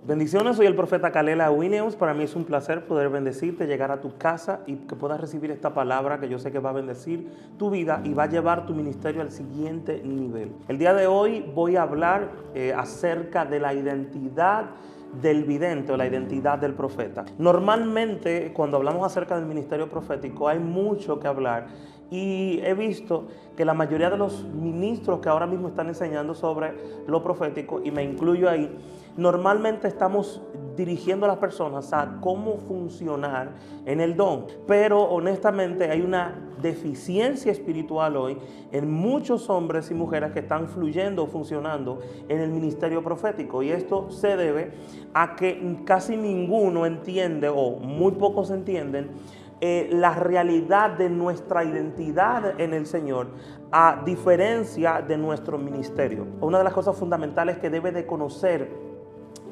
Bendiciones, soy el profeta Kalela Williams. Para mí es un placer poder bendecirte, llegar a tu casa y que puedas recibir esta palabra que yo sé que va a bendecir tu vida y va a llevar tu ministerio al siguiente nivel. El día de hoy voy a hablar acerca de la identidad del vidente o la identidad del profeta. Normalmente cuando hablamos acerca del ministerio profético hay mucho que hablar y he visto que la mayoría de los ministros que ahora mismo están enseñando sobre lo profético, y me incluyo ahí, normalmente estamos dirigiendo a las personas a cómo funcionar en el don. Pero honestamente hay una deficiencia espiritual hoy en muchos hombres y mujeres que están fluyendo o funcionando en el ministerio profético. Y esto se debe a que casi ninguno entiende, o muy pocos entienden, la realidad de nuestra identidad en el Señor, a diferencia de nuestro ministerio. Una de las cosas fundamentales que debe de conocer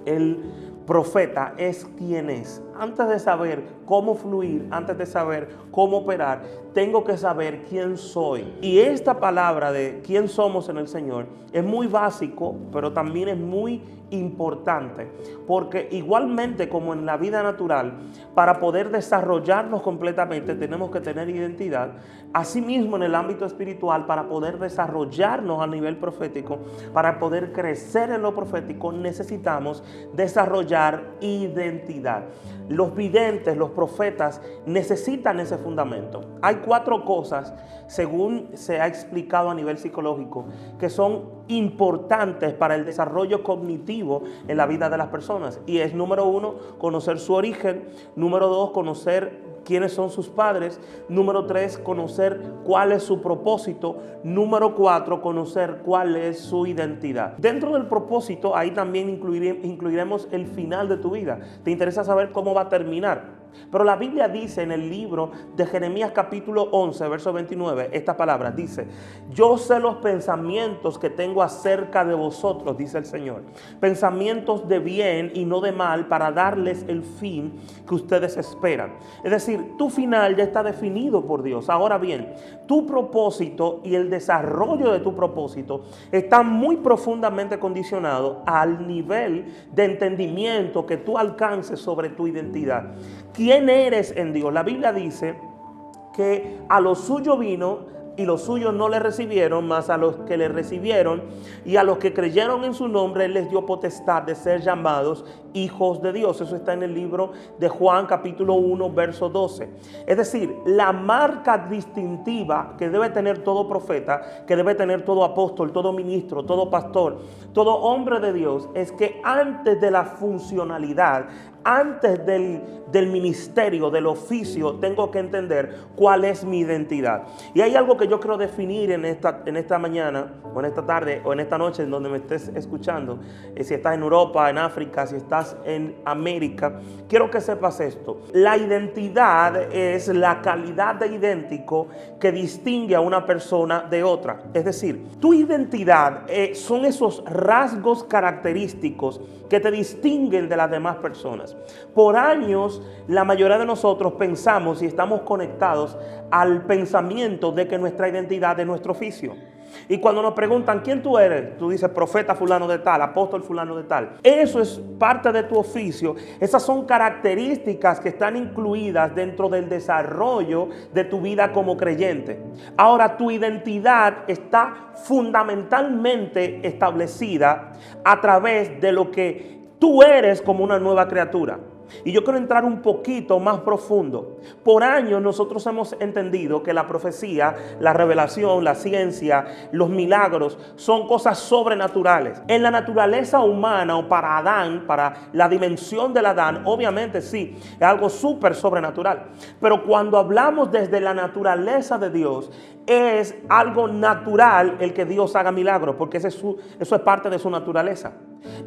el profeta es quién es. Antes de saber cómo fluir, antes de saber cómo operar, tengo que saber quién soy. Y esta palabra de quién somos en el Señor es muy básico, pero también es muy importante, porque igualmente como en la vida natural, para poder desarrollarnos completamente tenemos que tener identidad. Asimismo, en el ámbito espiritual, para poder desarrollarnos a nivel profético, para poder crecer en lo profético, necesitamos desarrollar identidad. Los videntes, los profetas necesitan ese fundamento. Hay 4 cosas, según se ha explicado a nivel psicológico, que son importantes para el desarrollo cognitivo en la vida de las personas. Y es, número 1, conocer su origen. Número 2, conocer quiénes son sus padres. Número 3, conocer cuál es su propósito. Número 4, conocer cuál es su identidad. Dentro del propósito, ahí también incluiremos el final de tu vida. ¿Te interesa saber cómo va a terminar? Pero la Biblia dice en el libro de Jeremías capítulo 11, verso 29, esta palabra dice: yo sé los pensamientos que tengo acerca de vosotros, dice el Señor, pensamientos de bien y no de mal, para darles el fin que ustedes esperan. Es decir, tu final ya está definido por Dios. Ahora bien, tu propósito y el desarrollo de tu propósito está muy profundamente condicionado al nivel de entendimiento que tú alcances sobre tu identidad. ¿Quién eres en Dios? La Biblia dice que a lo suyo vino y los suyos no le recibieron, mas a los que le recibieron y a los que creyeron en su nombre, Él les dio potestad de ser llamados hijos de Dios. Eso está en el libro de Juan capítulo 1, verso 12. Es decir, la marca distintiva que debe tener todo profeta, que debe tener todo apóstol, todo ministro, todo pastor, todo hombre de Dios, es que antes de la funcionalidad, antes del ministerio, del oficio, tengo que entender cuál es mi identidad. Y hay algo que yo quiero definir en esta mañana, o en esta tarde, o en esta noche, en donde me estés escuchando. Si estás en Europa, en África, si estás en América, quiero que sepas esto. La identidad es la calidad de idéntico que distingue a una persona de otra. Es decir, tu identidad son esos rasgos característicos que te distinguen de las demás personas. Por años, la mayoría de nosotros pensamos y estamos conectados al pensamiento de que nuestra identidad es nuestro oficio. Y cuando nos preguntan quién tú eres, tú dices profeta fulano de tal, apóstol fulano de tal. Eso es parte de tu oficio. Esas son características que están incluidas dentro del desarrollo de tu vida como creyente. Ahora, tu identidad está fundamentalmente establecida a través de lo que tú eres como una nueva criatura. Y yo quiero entrar un poquito más profundo. Por años nosotros hemos entendido que la profecía, la revelación, la ciencia, los milagros son cosas sobrenaturales. En la naturaleza humana, o para Adán, para la dimensión del Adán, obviamente sí, es algo súper sobrenatural. Pero cuando hablamos desde la naturaleza de Dios, es algo natural el que Dios haga milagros, porque eso es parte de su naturaleza.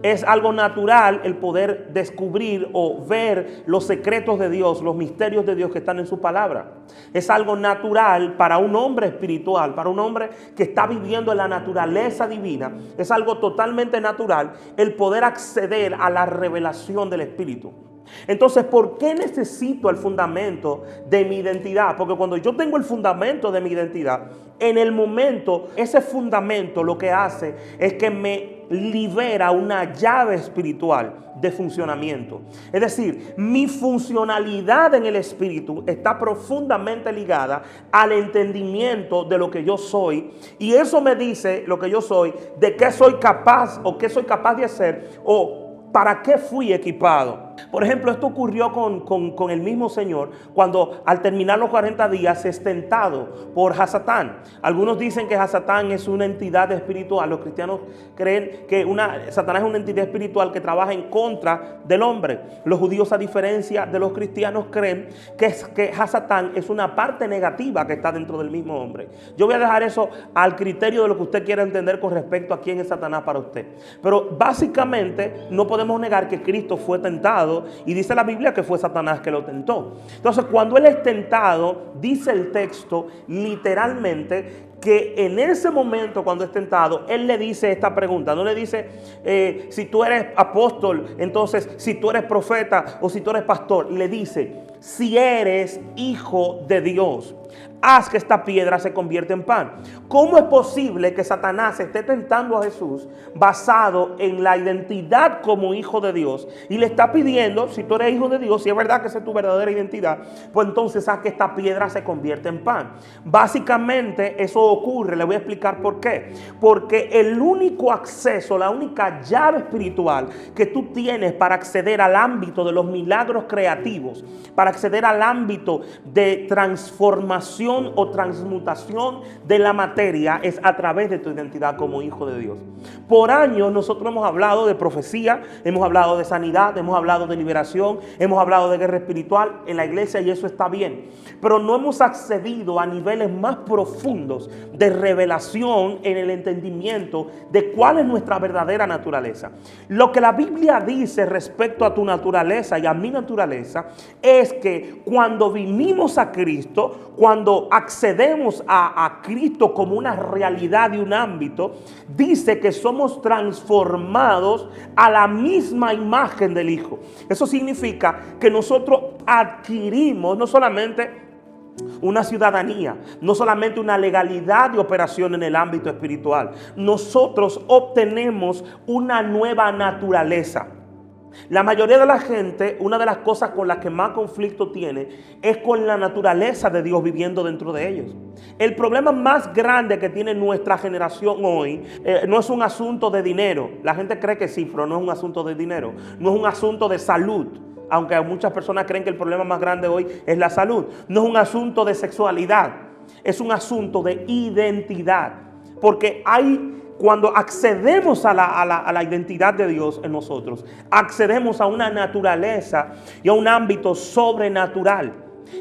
Es algo natural el poder descubrir o ver los secretos de Dios, los misterios de Dios que están en su palabra. Es algo natural para un hombre espiritual, para un hombre que está viviendo en la naturaleza divina. Es algo totalmente natural el poder acceder a la revelación del Espíritu. Entonces, ¿por qué necesito el fundamento de mi identidad? Porque cuando yo tengo el fundamento de mi identidad, en el momento, ese fundamento lo que hace es que me libera una llave espiritual de funcionamiento. Es decir, mi funcionalidad en el espíritu está profundamente ligada al entendimiento de lo que yo soy. Y eso me dice lo que yo soy, de qué soy capaz o qué soy capaz de hacer o para qué fui equipado. Por ejemplo, esto ocurrió con el mismo Señor cuando al terminar los 40 días es tentado por Hasatán. Algunos dicen que Hasatán es una entidad espiritual. Los cristianos creen que Satanás es una entidad espiritual que trabaja en contra del hombre. Los judíos, a diferencia de los cristianos, creen que Hasatán es una parte negativa que está dentro del mismo hombre. Yo voy a dejar eso al criterio de lo que usted quiera entender con respecto a quién es Satanás para usted. Pero básicamente no podemos negar que Cristo fue tentado. Y dice la Biblia que fue Satanás que lo tentó. Entonces, cuando él es tentado, dice el texto literalmente que en ese momento cuando es tentado, él le dice esta pregunta. No le dice si tú eres apóstol, entonces si tú eres profeta o si tú eres pastor. Le dice, si eres hijo de Dios, haz que esta piedra se convierta en pan. ¿Cómo es posible que Satanás esté tentando a Jesús basado en la identidad como hijo de Dios? Y le está pidiendo, si tú eres hijo de Dios, si es verdad que esa es tu verdadera identidad, pues entonces haz que esta piedra se convierta en pan. Básicamente eso ocurre, le voy a explicar por qué. Porque el único acceso, la única llave espiritual que tú tienes para acceder al ámbito de los milagros creativos, para acceder al ámbito de transformación o transmutación de la materia, es a través de tu identidad como hijo de Dios. Por años nosotros hemos hablado de profecía, hemos hablado de sanidad, hemos hablado de liberación, hemos hablado de guerra espiritual en la iglesia, y eso está bien. Pero no hemos accedido a niveles más profundos de revelación en el entendimiento de cuál es nuestra verdadera naturaleza. Lo que la Biblia dice respecto a tu naturaleza y a mi naturaleza es que cuando vinimos a Cristo, cuando accedemos a Cristo como una realidad y un ámbito, dice que somos transformados a la misma imagen del Hijo. Eso significa que nosotros adquirimos no solamente una ciudadanía, no solamente una legalidad de operación en el ámbito espiritual, nosotros obtenemos una nueva naturaleza. La mayoría de la gente, una de las cosas con las que más conflicto tiene es con la naturaleza de Dios viviendo dentro de ellos. El problema más grande que tiene nuestra generación hoy no es un asunto de dinero. La gente cree que sí, pero no es un asunto de dinero. No es un asunto de salud, aunque muchas personas creen que el problema más grande hoy es la salud. No es un asunto de sexualidad, es un asunto de identidad. Porque cuando accedemos a la identidad de Dios en nosotros, accedemos a una naturaleza y a un ámbito sobrenatural.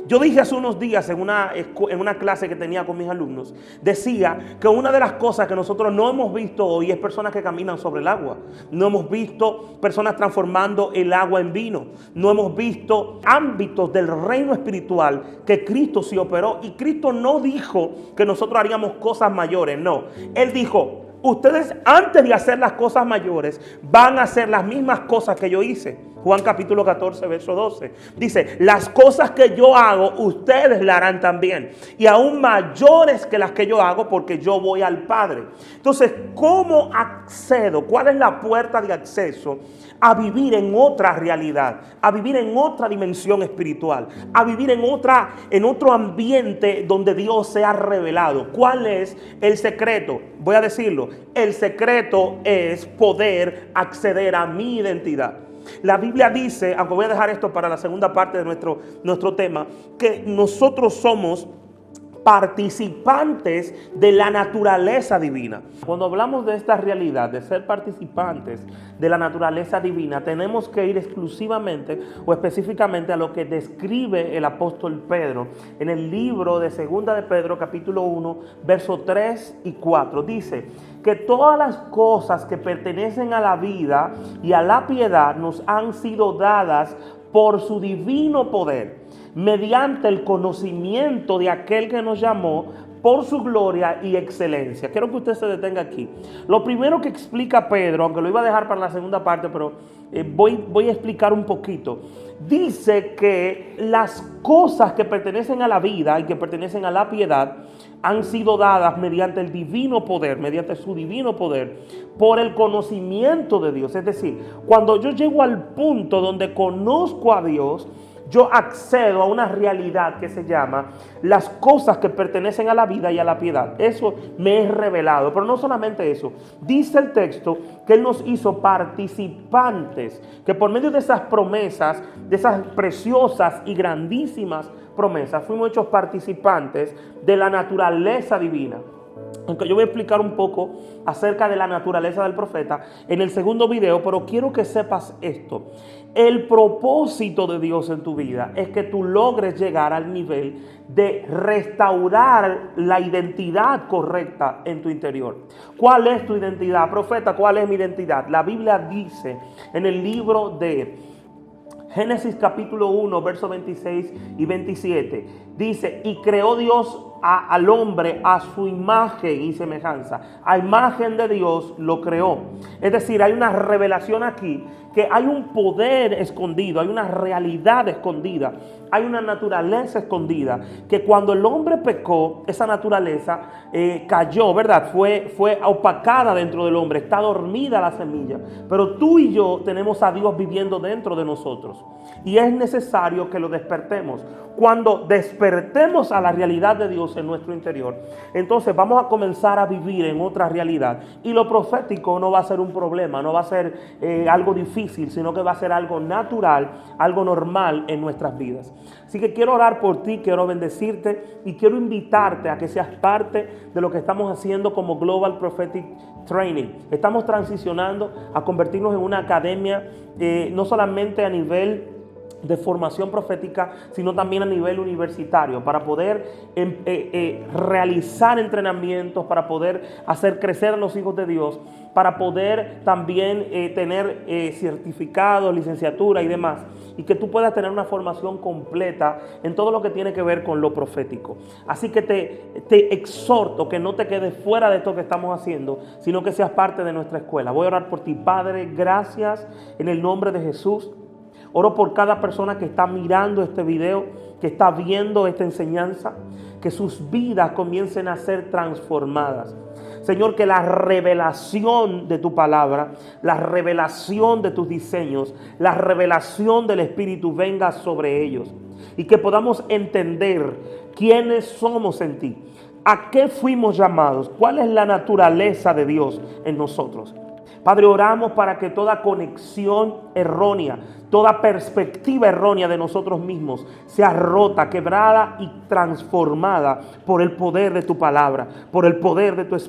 Yo dije hace unos días en una clase que tenía con mis alumnos, decía que una de las cosas que nosotros no hemos visto hoy es personas que caminan sobre el agua. No hemos visto personas transformando el agua en vino. No hemos visto ámbitos del reino espiritual que Cristo sí operó. Y Cristo no dijo que nosotros haríamos cosas mayores, no. Él dijo, ustedes antes de hacer las cosas mayores van a hacer las mismas cosas que yo hice. Juan capítulo 14, verso 12. Dice, las cosas que yo hago, ustedes las harán también. Y aún mayores que las que yo hago, porque yo voy al Padre. Entonces, ¿cómo accedo? ¿Cuál es la puerta de acceso a vivir en otra realidad? A vivir en otra dimensión espiritual. A vivir en otro ambiente donde Dios se ha revelado. ¿Cuál es el secreto? Voy a decirlo. El secreto es poder acceder a mi identidad. La Biblia dice, aunque voy a dejar esto para la segunda parte de nuestro tema, que nosotros somos participantes de la naturaleza divina. Cuando hablamos de esta realidad, de ser participantes de la naturaleza divina, tenemos que ir exclusivamente o específicamente a lo que describe el apóstol Pedro en el libro de Segunda de Pedro, capítulo 1, versos 3 y 4. Dice que todas las cosas que pertenecen a la vida y a la piedad nos han sido dadas por su divino poder, mediante el conocimiento de aquel que nos llamó por su gloria y excelencia. Quiero que usted se detenga aquí. Lo primero que explica Pedro, aunque lo iba a dejar para la segunda parte, pero voy a explicar un poquito. Dice que las cosas que pertenecen a la vida y que pertenecen a la piedad han sido dadas mediante el divino poder, mediante su divino poder, por el conocimiento de Dios. Es decir, cuando yo llego al punto donde conozco a Dios, yo accedo a una realidad que se llama las cosas que pertenecen a la vida y a la piedad. Eso me es revelado, pero no solamente eso. Dice el texto que Él nos hizo participantes, que por medio de esas promesas, de esas preciosas y grandísimas promesas, fuimos hechos participantes de la naturaleza divina. Aunque yo voy a explicar un poco acerca de la naturaleza del profeta en el segundo video, pero quiero que sepas esto. El propósito de Dios en tu vida es que tú logres llegar al nivel de restaurar la identidad correcta en tu interior. ¿Cuál es tu identidad? Profeta, ¿cuál es mi identidad? La Biblia dice en el libro de Génesis capítulo 1, versos 26 y 27, dice, y creó Dios al hombre a su imagen y semejanza. A imagen de Dios lo creó. Es decir, hay una revelación aquí, que hay un poder escondido, hay una realidad escondida, hay una naturaleza escondida, que cuando el hombre pecó, esa naturaleza cayó, ¿verdad? Fue opacada dentro del hombre, está dormida la semilla. Pero tú y yo tenemos a Dios viviendo dentro de nosotros. Y es necesario que lo despertemos. Cuando despertemos a la realidad de Dios en nuestro interior, entonces vamos a comenzar a vivir en otra realidad. Y lo profético no va a ser un problema, no va a ser algo difícil, sino que va a ser algo natural, algo normal en nuestras vidas. Así que quiero orar por ti, quiero bendecirte y quiero invitarte a que seas parte de lo que estamos haciendo como Global Prophetic Training. Estamos transicionando a convertirnos en una academia, no solamente a nivel de formación profética, sino también a nivel universitario, para poder realizar entrenamientos, para poder hacer crecer a los hijos de Dios, para poder también tener certificados, licenciatura y demás, y que tú puedas tener una formación completa en todo lo que tiene que ver con lo profético. Así que te exhorto que no te quedes fuera de esto que estamos haciendo, sino que seas parte de nuestra escuela. Voy a orar por ti. Padre, gracias en el nombre de Jesús. Oro por cada persona que está mirando este video, que está viendo esta enseñanza, que sus vidas comiencen a ser transformadas. Señor, que la revelación de tu palabra, la revelación de tus diseños, la revelación del Espíritu venga sobre ellos. Y que podamos entender quiénes somos en ti, a qué fuimos llamados, cuál es la naturaleza de Dios en nosotros. Padre, oramos para que toda conexión errónea, toda perspectiva errónea de nosotros mismos sea rota, quebrada y transformada por el poder de tu palabra, por el poder de tu Espíritu.